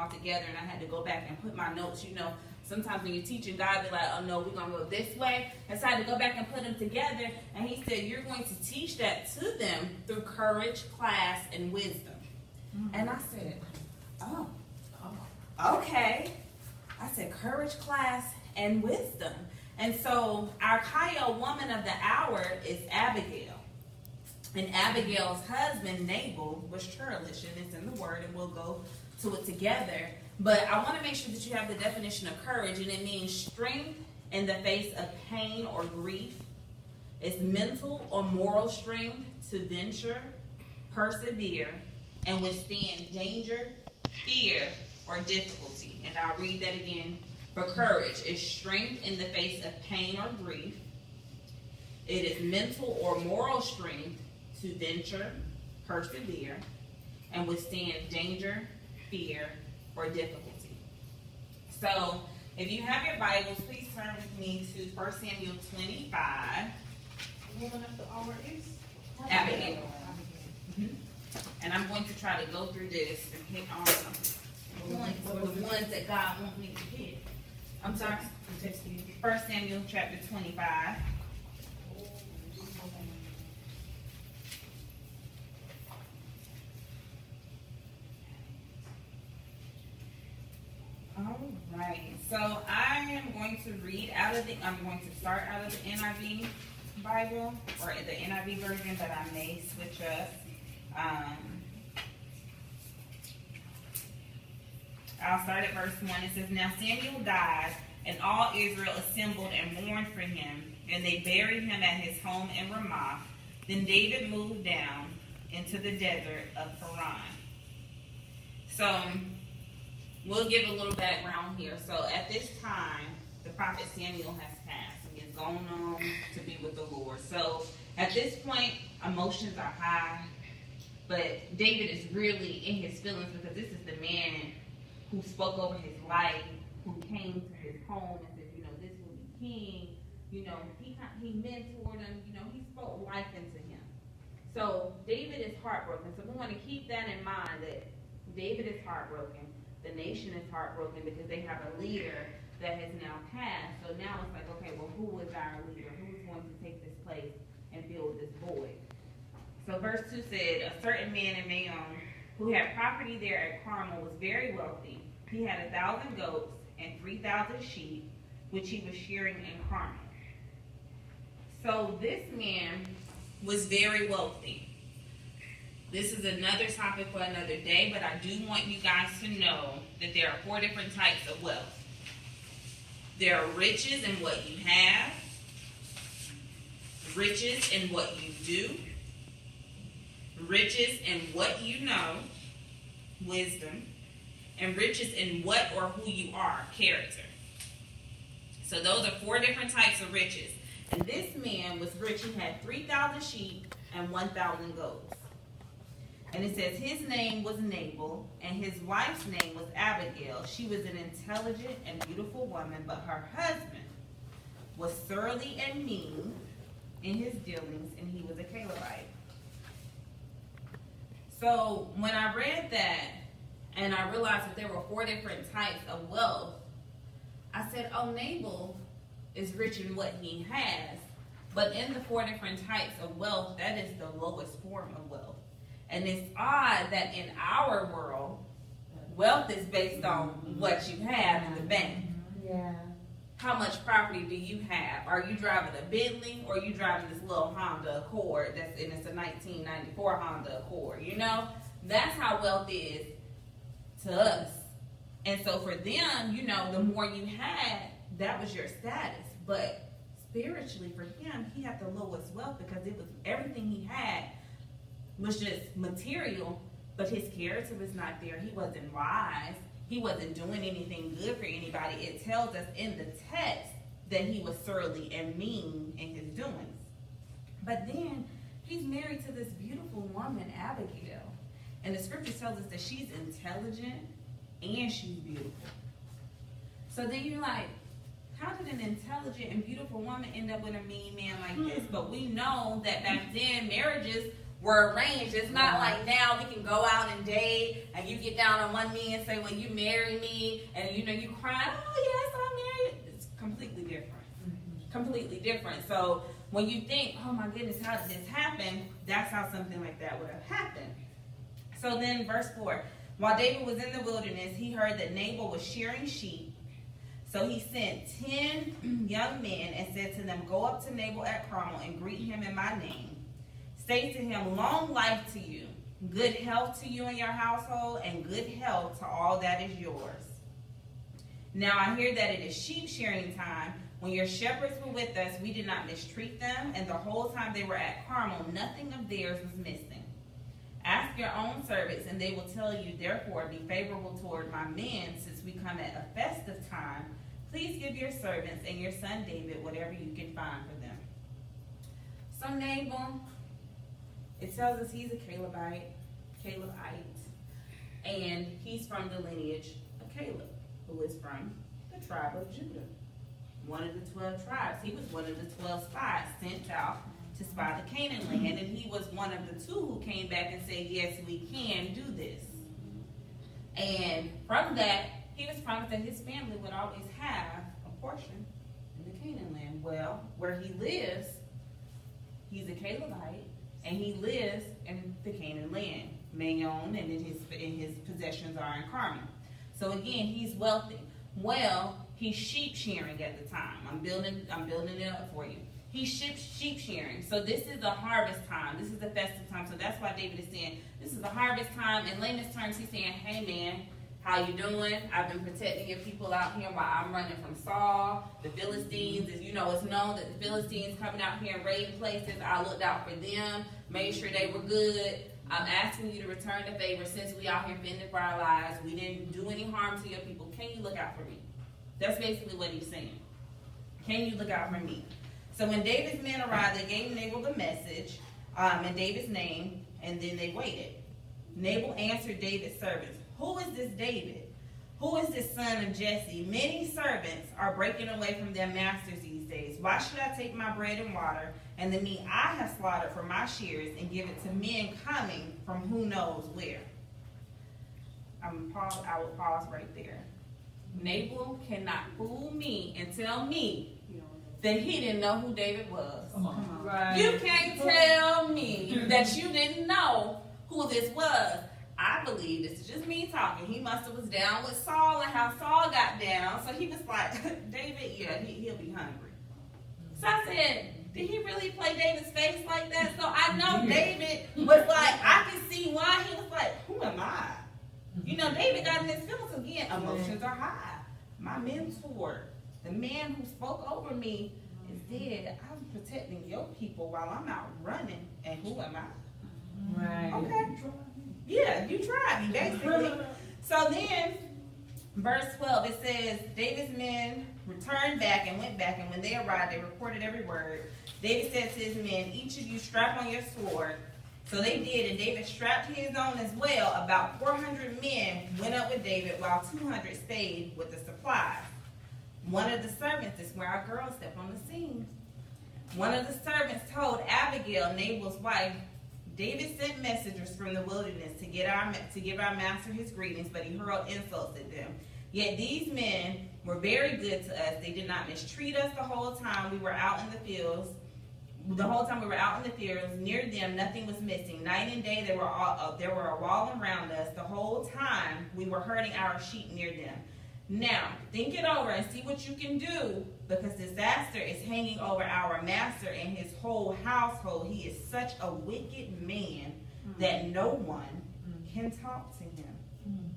all together, and I had to go back and put my notes. Sometimes when you're teaching, God be like, oh no, we're going to go this way. And so I had to go back and put them together. And he said, you're going to teach that to them through courage, class, and wisdom. Mm-hmm. And I said, oh, okay. I said, courage, class, and wisdom. And so our Chayil woman of the hour is Abigail. And Abigail's husband, Nabal, was churlish. And it's in the word, and we'll go to it together. But I want to make sure that you have the definition of courage, and it means strength in the face of pain or grief. It's mental or moral strength to venture, persevere, and withstand danger, fear, or difficulty. And I'll read that again. For courage is strength in the face of pain or grief. It is mental or moral strength to venture, persevere, and withstand danger, fear, or difficulty. So, if you have your Bibles, please turn with me to 1 Samuel 25. The woman of the hour is Abigail. Mm-hmm. And I'm going to try to go through this and hit on the ones that God wants me to hit. I'm sorry? 1 Samuel chapter 25. All right, so I am going to start out of the NIV Bible, or the NIV version, but I may switch up. I'll start at verse 1. It says, Now Samuel died, and all Israel assembled and mourned for him, and they buried him at his home in Ramah. Then David moved down into the desert of Paran. So, we'll give a little background here. So at this time, the prophet Samuel has passed. He has gone on to be with the Lord. So at this point, emotions are high. But David is really in his feelings because this is the man who spoke over his life, who came to his home and said, this will be king. He mentored him. He spoke life into him. So David is heartbroken. So we want to keep that in mind, that David is heartbroken. The nation is heartbroken because they have a leader that has now passed. So now it's like, okay, well, who is our leader? Who's going to take this place and fill this void? So verse 2 said, a certain man in Maon who had property there at Carmel was very wealthy. He had 1,000 goats and 3,000 sheep, which he was shearing in Carmel. So this man was very wealthy. This is another topic for another day, but I do want you guys to know that there are 4 different types of wealth. There are riches in what you have, riches in what you do, riches in what you know, wisdom, and riches in what or who you are, character. So those are 4 different types of riches. And this man was rich. He had 3,000 sheep and 1,000 goats. And it says his name was Nabal, and his wife's name was Abigail. She was an intelligent and beautiful woman, but her husband was surly and mean in his dealings, and he was a Calebite. So when I read that, and I realized that there were 4 different types of wealth, I said, oh, Nabal is rich in what he has, but in the 4 different types of wealth, that is the lowest form of wealth. And it's odd that in our world, wealth is based on what you have in the bank. Yeah. How much property do you have? Are you driving a Bentley, or are you driving this little Honda Accord it's a 1994 Honda Accord? That's how wealth is to us. And so for them, the more you had, that was your status. But spiritually for him, he had the lowest wealth because it was everything he had was just material, but his character was not there. He wasn't wise. He wasn't doing anything good for anybody. It tells us in the text that he was surly and mean in his doings. But then he's married to this beautiful woman, Abigail. And the scripture tells us that she's intelligent and she's beautiful. So then you're like, how did an intelligent and beautiful woman end up with a mean man like this? But we know that back then marriages were arranged. It's not like now we can go out and date and you get down on one knee and say, well, you marry me, and you crying, oh yes, I'm married. It's completely different. Completely different. So when you think, oh my goodness, how did this happen? That's how something like that would have happened. So then verse 4, while David was in the wilderness, he heard that Nabal was shearing sheep. So he sent 10 young men and said to them, go up to Nabal at Carmel and greet him in my name. Say to him, long life to you, good health to you and your household, and good health to all that is yours. Now I hear that it is sheep shearing time. When your shepherds were with us, we did not mistreat them, and the whole time they were at Carmel, nothing of theirs was missing. Ask your own servants, and they will tell you, therefore, be favorable toward my men, since we come at a festive time. Please give your servants and your son David whatever you can find for them. So Nabal, it tells us he's a Calebite, and he's from the lineage of Caleb, who is from the tribe of Judah. One of the 12 tribes. He was one of the 12 spies sent out to spy the Canaan land, and he was one of the 2 who came back and said, yes, we can do this. And from that, he was promised that his family would always have a portion in the Canaan land. Well, where he lives, he's a Calebite, and he lives in the Canaan land, Mayon, and his possessions are in Carmel. So again, he's wealthy. Well, he's sheep shearing at the time. I'm building it up for you. He's sheep shearing. So this is a harvest time. This is a festive time. So that's why David is saying, this is a harvest time. In layman's terms, he's saying, hey man, how you doing? I've been protecting your people out here while I'm running from Saul. The Philistines, it's known that the Philistines coming out here and raiding places. I looked out for them, made sure they were good. I'm asking you to return the favor since we out here fending for our lives. We didn't do any harm to your people. Can you look out for me? That's basically what he's saying. Can you look out for me? So when David's men arrived, they gave Nabal the message in David's name, and then they waited. Nabal answered David's servants, who is this David? Who is this son of Jesse? Many servants are breaking away from their masters these days. Why should I take my bread and water and the meat I have slaughtered for my shears and give it to men coming from who knows where? I will pause right there. Nabal cannot fool me and tell me that he didn't know who David was. Come on. Right. You can't tell me that you didn't know who this was. I believe this is just me talking. He must have was down with Saul and how Saul got down. So he was like, David, yeah, he'll be hungry. So I said, did he really play David's face like that? So I know David was like, I can see why he was like, who am I? David got in his feelings again. Emotions are high. My mentor, the man who spoke over me, is dead. I'm protecting your people while I'm out running. And who am I? Right. Okay. Yeah, you tried me, basically. So then, verse 12, it says, David's men returned back and went back, and when they arrived, they reported every word. David said to his men, each of you strap on your sword. So they did, and David strapped his on as well. About 400 men went up with David, while 200 stayed with the supplies. One of the servants, this is where our girls step on the scene. One of the servants told Abigail, Nabal's wife, David sent messengers from the wilderness to give our master his greetings, but he hurled insults at them. Yet these men were very good to us. They did not mistreat us the whole time we were out in the fields. Near them, nothing was missing. Night and day, there were a wall around us. The whole time, we were herding our sheep near them. Now, think it over and see what you can do, because disaster is hanging over our master and his whole household. He is such a wicked man that no one can talk to him.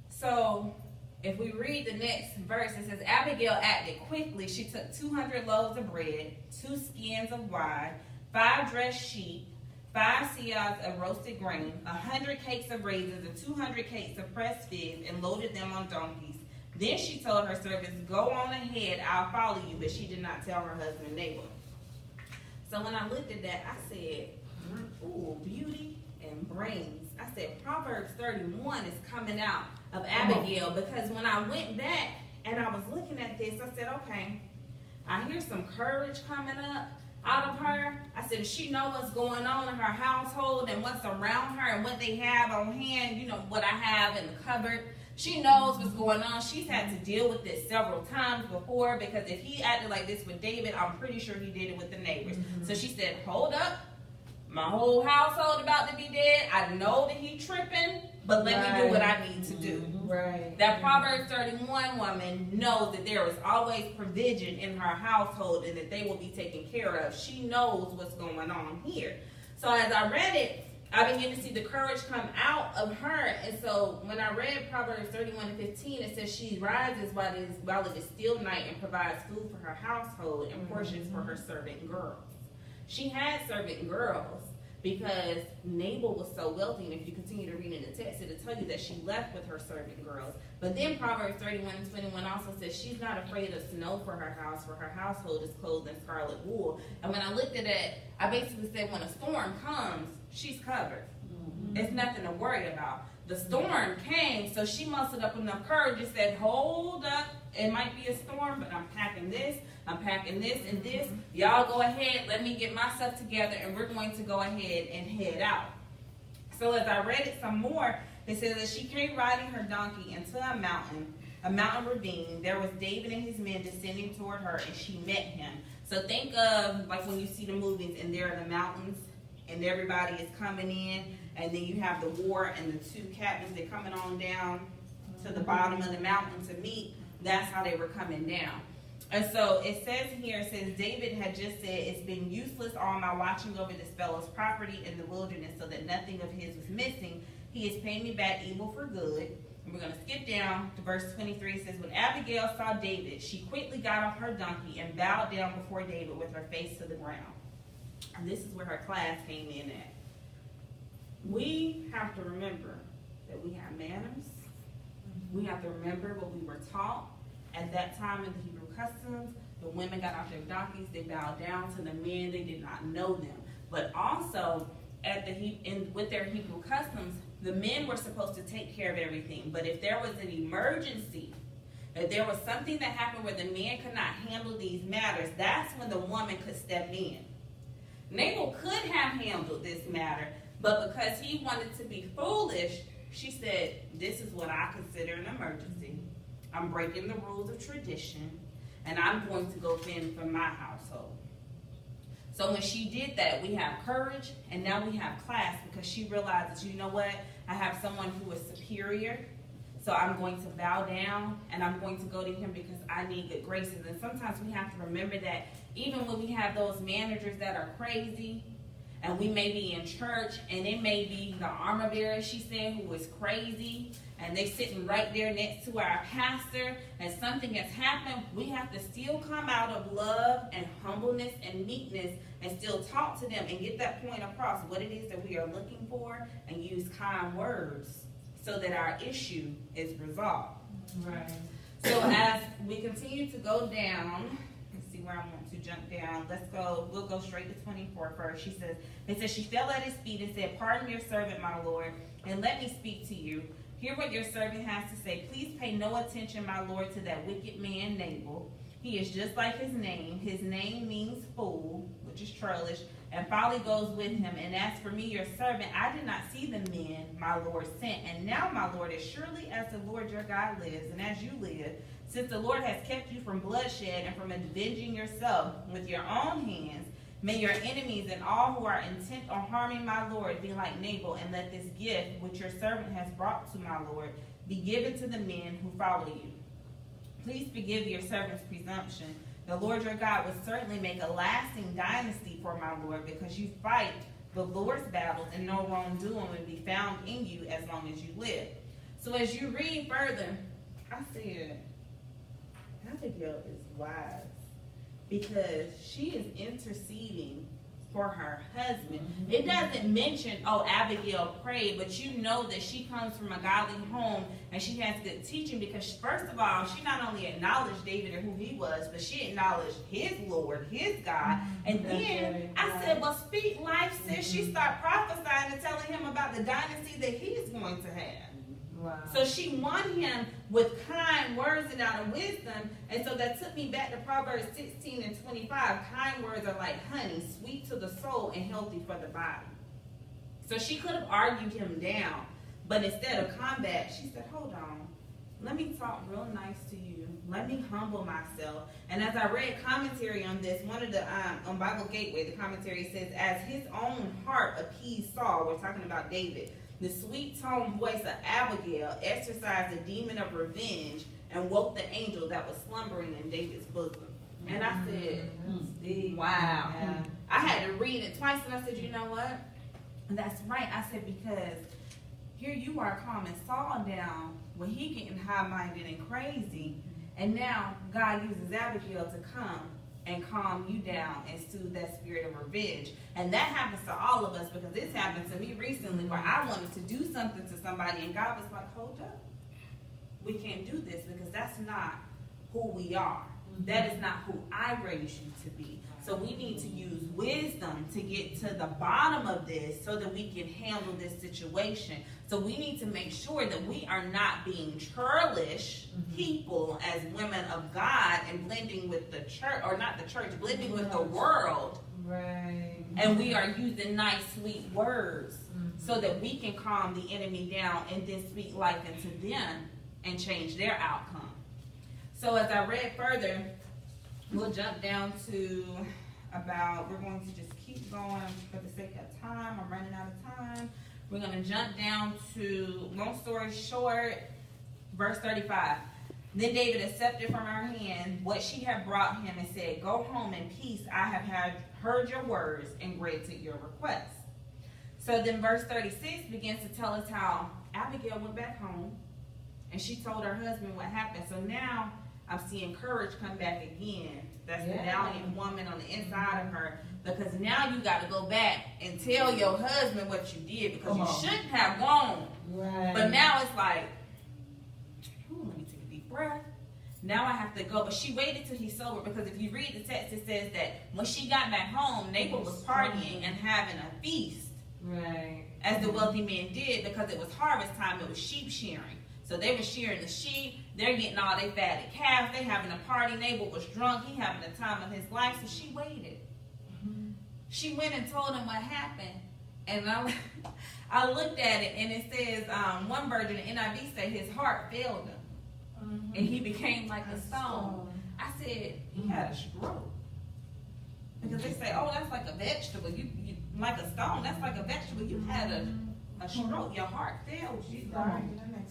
So, if we read the next verse, it says, Abigail acted quickly. She took 200 loaves of bread, 2 skins of wine, 5 dressed sheep, 5 seahs of roasted grain, 100 cakes of raisins, and 200 cakes of pressed figs, and loaded them on donkeys. Then she told her servants, go on ahead, I'll follow you. But she did not tell her husband Nabal. So when I looked at that, I said, ooh, beauty and brains. I said, Proverbs 31 is coming out of Abigail, because when I went back and I was looking at this, I said, okay, I hear some courage coming up. out of her. I said, she know what's going on in her household and what's around her and what they have on hand, you know, what I have in the cupboard. She knows what's going on. She's had to deal with this several times before, because if he acted like this with David, I'm pretty sure he did it with the neighbors. So she said, hold up. My whole household about to be dead. I know that he tripping, but let me do what I need to do. Right. That Proverbs 31 woman knows that there is always provision in her household and that they will be taken care of. She knows what's going on here. So as I read it, I began to see the courage come out of her. And so when I read Proverbs 31:15, it says she rises while it is still night and provides food for her household and portions for her servant girls. She had servant girls because Nabal was so wealthy, and if you continue to read in the text, it'll tell you that she left with her servant girls. But then Proverbs 31:21 also says she's not afraid of snow for her house, for her household is clothed in scarlet wool. And when I looked at it, I basically said when a storm comes, she's covered. It's nothing to worry about. The storm came, so she mustered up enough courage and said, hold up, it might be a storm, but I'm packing this and this. Y'all go ahead, let me get myself together, and we're going to go ahead and head out. So as I read it some more, it says that she came riding her donkey into a mountain ravine. There was David and his men descending toward her, and she met him. So think of like when you see the movies and they're in the mountains and everybody is coming in, and then you have the war and the two captains, they're coming on down to the bottom of the mountain to meet. That's how they were coming down. And so it says here, it says, David had just said, it's been useless all my watching over this fellow's property in the wilderness so that nothing of his was missing. He has paid me back evil for good. And we're going to skip down to verse 23. It says, when Abigail saw David, she quickly got off her donkey and bowed down before David with her face to the ground. And this is where her class came in at. We have to remember that we have manners. We have to remember what we were taught. At that time in the Hebrew customs, the women got off their donkeys, they bowed down to the men, they did not know them. But also, with their Hebrew customs, the men were supposed to take care of everything. But if there was an emergency, if there was something that happened where the man could not handle these matters, that's when the woman could step in. Nabal could have handled this matter, but because he wanted to be foolish, she said, this is what I consider an emergency. I'm breaking the rules of tradition, and I'm going to go fend for my household. So when she did that, we have courage, and now we have class, because she realizes, you know what? I have someone who is superior, so I'm going to bow down, and I'm going to go to him because I need good graces. And sometimes we have to remember that even when we have those managers that are crazy, and we may be in church, and it may be the armor bearer, she said, who is crazy, and they sitting right there next to our pastor, and something has happened, we have to still come out of love and humbleness and meekness and still talk to them and get that point across, what it is that we are looking for, and use kind words so that our issue is resolved. Right. So as we continue to go down, let's see where I want to jump down. We'll go straight to 24 first. It says, she fell at his feet and said, pardon your servant, my Lord, and let me speak to you. Hear what your servant has to say. Please pay no attention, my Lord, to that wicked man Nabal. He is just like his name. His name means fool, which is churlish, and folly goes with him. And as for me, your servant, I did not see the men my Lord sent. And now, my Lord, as surely as the Lord your God lives, and as you live, since the Lord has kept you from bloodshed and from avenging yourself with your own hands, may your enemies and all who are intent on harming my Lord be like Nabal, and let this gift which your servant has brought to my Lord be given to the men who follow you. Please forgive your servant's presumption. The Lord your God will certainly make a lasting dynasty for my Lord, because you fight the Lord's battles, and no wrongdoing will be found in you as long as you live. So as you read further, I said, Abigail is wise, because she is interceding for her husband. It doesn't mention, oh, Abigail prayed, but you know that she comes from a godly home and she has good teaching, because first of all, she not only acknowledged David and who he was, but she acknowledged his Lord, his God. And then I said, well, speak life, sis. She started prophesying and telling him about the dynasty that he's going to have. Wow. So she won him with kind words and out of wisdom. And so that took me back to Proverbs 16 and 25. Kind words are like honey, sweet to the soul and healthy for the body. So she could have argued him down. But instead of combat, she said, hold on. Let me talk real nice to you. Let me humble myself. And as I read commentary on this, one of the, on Bible Gateway, the commentary says, as his own heart appeased Saul, we're talking about David, the sweet-toned voice of Abigail exorcised the demon of revenge and woke the angel that was slumbering in David's bosom. And I said, wow. Yeah. I had to read it twice, and I said, you know what? And that's right. I said, because here you are calming Saul down when he getting high-minded and crazy, and now God uses Abigail to come and calm you down and soothe that spirit of revenge. And that happens to all of us, because this happened to me recently where I wanted to do something to somebody and God was like, hold up. We can't do this because that's not who we are. That is not who I raised you to be. So we need to use wisdom to get to the bottom of this so that we can handle this situation. So we need to make sure that we are not being churlish people as women of God and blending with the church, or not the church, blending with the world. Right. And we are using nice, sweet words so that we can calm the enemy down and then speak life into them and change their outcome. So as I read further, we'll jump down to we're going to just keep going for the sake of time. I'm running out of time. We're going to jump down to, long story short, verse 35. Then David accepted from her hand what she had brought him and said, go home in peace. I have heard your words and granted your request. So then verse 36 begins to tell us how Abigail went back home and she told her husband what happened. So now I'm seeing courage come back again. That's the valiant woman on the inside of her. Because now you got to go back and tell your husband what you did, because you shouldn't have gone. Right. But now it's like, let me take a deep breath. Now I have to go. But she waited till he's sober, because if you read the text, it says that when she got back home, Nabal was partying and having a feast. Right. As the wealthy men did, because it was harvest time. It was sheep shearing. So they were shearing the sheep. They're getting all their fatted calves. They having a party. Nabal was drunk. He having the time of his life. So she waited. She went and told him what happened. And I looked at it, and it says, one version, the NIV said his heart failed him. And he became like a stone. I said, he had a stroke. Because they say, oh, that's like a vegetable. You like a stone, that's like a vegetable. You had a stroke. Your heart failed you.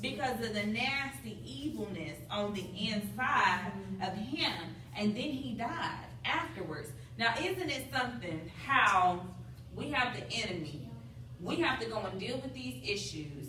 Because of the nasty evilness on the inside of him. And then he died afterwards. Now, isn't it something how we have the enemy? We have to go and deal with these issues,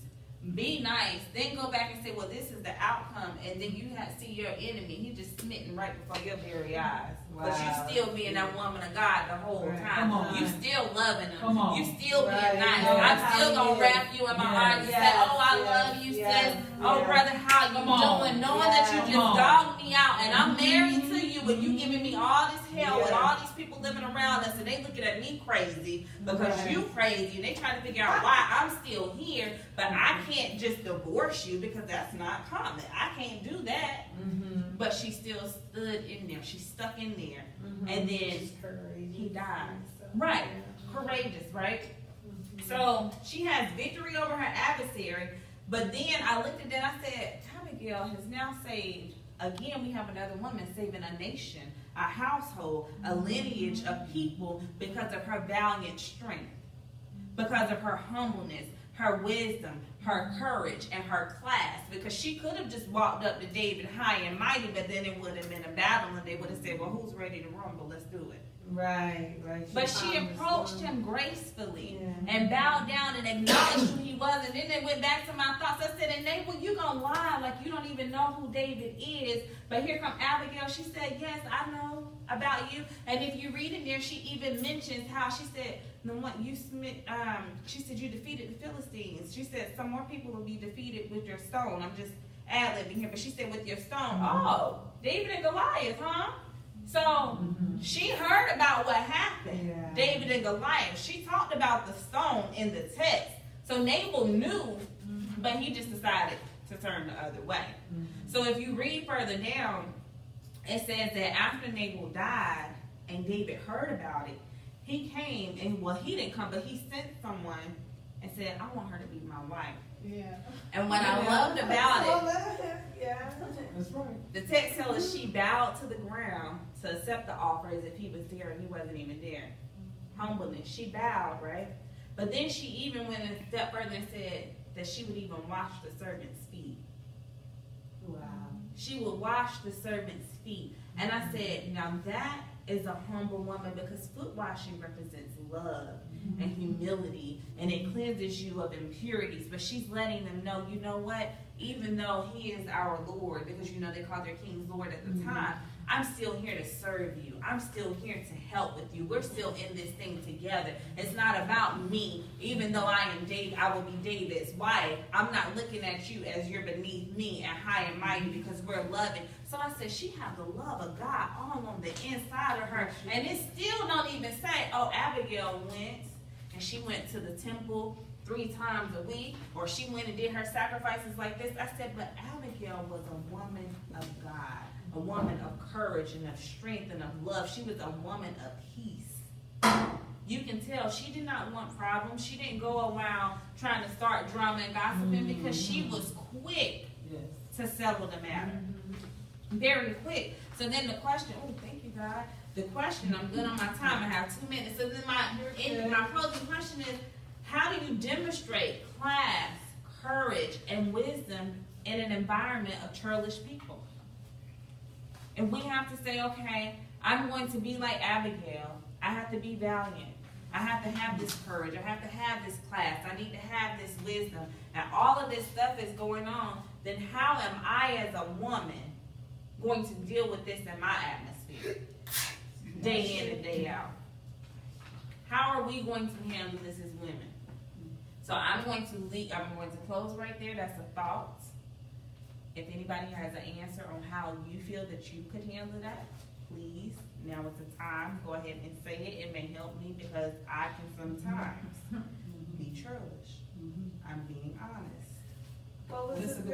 be nice, then go back and say, well, this is the outcome. And then you see your enemy. He just smitten right before your very eyes. Wow. But you still being that woman of God the whole time. You still loving him. You still being nice. I'm still going to wrap you in my arms and say, oh, I love you, sis. Oh, brother, how you doing? Knowing that you just dogged me out and I'm married to you, but you giving me all this hell with all these people living around us, and they looking at me crazy because you crazy, and they trying to figure out why I'm still here, but I can't just divorce you because that's not common. I can't do that. But she still stood in there. She stuck in there. And then he dies. Right. Courageous, right? So she has victory over her adversary. But then I looked at that and I said, Abigail has now saved. Again, we have another woman saving a nation, a household, a lineage of people because of her valiant strength, because of her humbleness, her wisdom, her courage, and her class. Because she could have just walked up to David high and mighty, but then it would have been a battle, and they would have said, well, who's ready to rumble? Let's do it. Right. But she approached him gracefully and bowed down and acknowledged who he was. And then they went back to my thoughts. I said, and Nabal, you gonna lie like you don't even know who David is. But here come Abigail. She said, yes, I know about you. And if you read in there, she even mentions how she said, she said, you defeated the Philistines. She said, some more people will be defeated with your stone. I'm just ad-libbing here. But she said, with your stone. Oh, David and Goliath, huh? So she heard about what happened, David and Goliath. She talked about the stone in the text. So Nabal knew, but he just decided, turn the other way. So if you read further down, it says that after Nabal died and David heard about it, he came and, well, he didn't come, but he sent someone and said, I want her to be my wife. Yeah. And what I loved about it, Yeah. That's right. the text tells us she bowed to the ground to accept the offer as if he was there and he wasn't even there. Humbleness. She bowed, right? But then she even went a step further and said that she would even wash the servant's feet. Wow. She would wash the servant's feet. And I said, now that is a humble woman, because foot washing represents love and humility, and it cleanses you of impurities. But she's letting them know, you know what? Even though he is our Lord, because you know they called their kings Lord at the time, I'm still here to serve you. I'm still here to help with you. We're still in this thing together. It's not about me. Even though I am David, I will be David's wife. I'm not looking at you as you're beneath me and high and mighty, because we're loving. So I said, she has the love of God all on the inside of her. And it still don't even say, oh, Abigail went and she went to the temple 3 times a week, or she went and did her sacrifices like this. I said, but Abigail was a woman of God, a woman of courage and of strength and of love. She was a woman of peace. You can tell she did not want problems. She didn't go around trying to start drama and gossiping, because she was quick to settle the matter. Very quick. So then the question, oh, thank you, God. The question, I'm good on my time. I have 2 minutes. So then my closing question is, how do you demonstrate class, courage, and wisdom in an environment of churlish people? And we have to say, okay, I'm going to be like Abigail. I have to be valiant. I have to have this courage. I have to have this class. I need to have this wisdom. And all of this stuff is going on. Then how am I as a woman going to deal with this in my atmosphere? Day in and day out. How are we going to handle this as women? So I'm going to close right there. That's a thought. If anybody has an answer on how you feel that you could handle that, please, now is the time. Go ahead and say it. It may help me, because I can sometimes be churlish. I'm being honest. Well, listen,